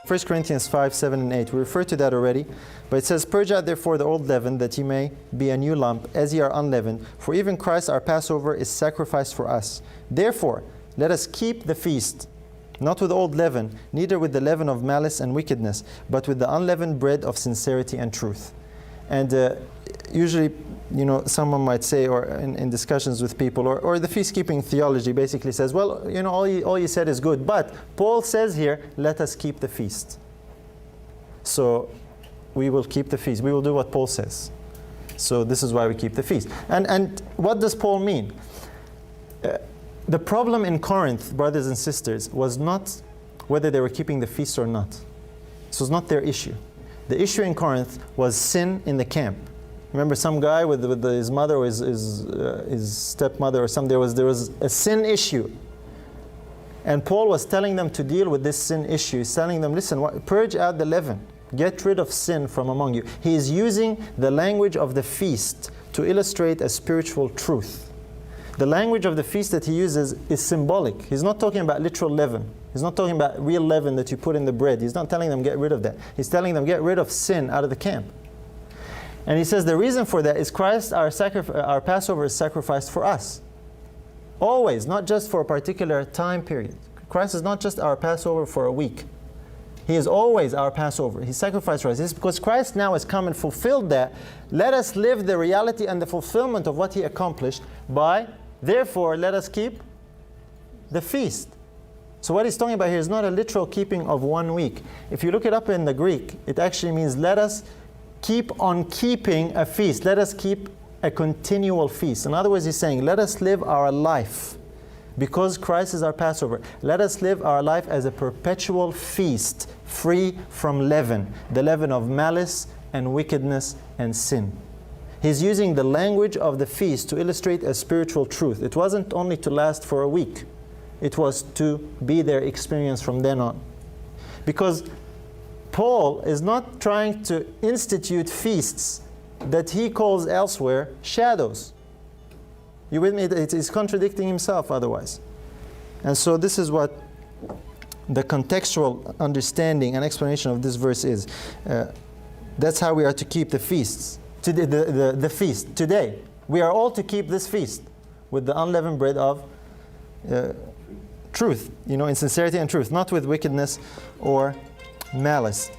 1 Corinthians 5, 7, and 8. We referred to that already. But it says, "Purge out therefore the old leaven, that ye may be a new lump, as ye are unleavened. For even Christ our Passover is sacrificed for us. Therefore, let us keep the feast, not with old leaven, neither with the leaven of malice and wickedness, but with the unleavened bread of sincerity and truth." And usually, you know, someone might say, or in discussions with people, or the feast-keeping theology basically says, well, you know, all you said is good, but Paul says here, let us keep the feast. So we will keep the feast. We will do what Paul says. So this is why we keep the feast. And what does Paul mean? The problem in Corinth, brothers and sisters, was not whether they were keeping the feast or not. This was not their issue. The issue in Corinth was sin in the camp. Remember some guy with his mother or his stepmother or something, there was a sin issue. And Paul was telling them to deal with this sin issue. He's telling them, listen, purge out the leaven. Get rid of sin from among you. He is using the language of the feast to illustrate a spiritual truth. The language of the feast that he uses is symbolic. He's not talking about literal leaven. He's not talking about real leaven that you put in the bread. He's not telling them get rid of that. He's telling them get rid of sin out of the camp. And he says the reason for that is Christ, our Passover, is sacrificed for us. Always, not just for a particular time period. Christ is not just our Passover for a week. He is always our Passover. He sacrificed for us. It's because Christ now has come and fulfilled that. Let us live the reality and the fulfillment of what He accomplished by, therefore, let us keep the feast. So what he's talking about here is not a literal keeping of 1 week. If you look it up in the Greek, it actually means let us keep on keeping a feast. Let us keep a continual feast. In other words, he's saying, let us live our life. Because Christ is our Passover, let us live our life as a perpetual feast, free from leaven, the leaven of malice and wickedness and sin. He's using the language of the feast to illustrate a spiritual truth. It wasn't only to last for a week. It was to be their experience from then on. Because Paul is not trying to institute feasts that he calls elsewhere shadows. You with me? He's contradicting himself otherwise. And so this is what the contextual understanding and explanation of this verse is. That's how we are to keep the feasts. The feast today. We are all to keep this feast with the unleavened bread of truth, in sincerity and truth, not with wickedness or malice.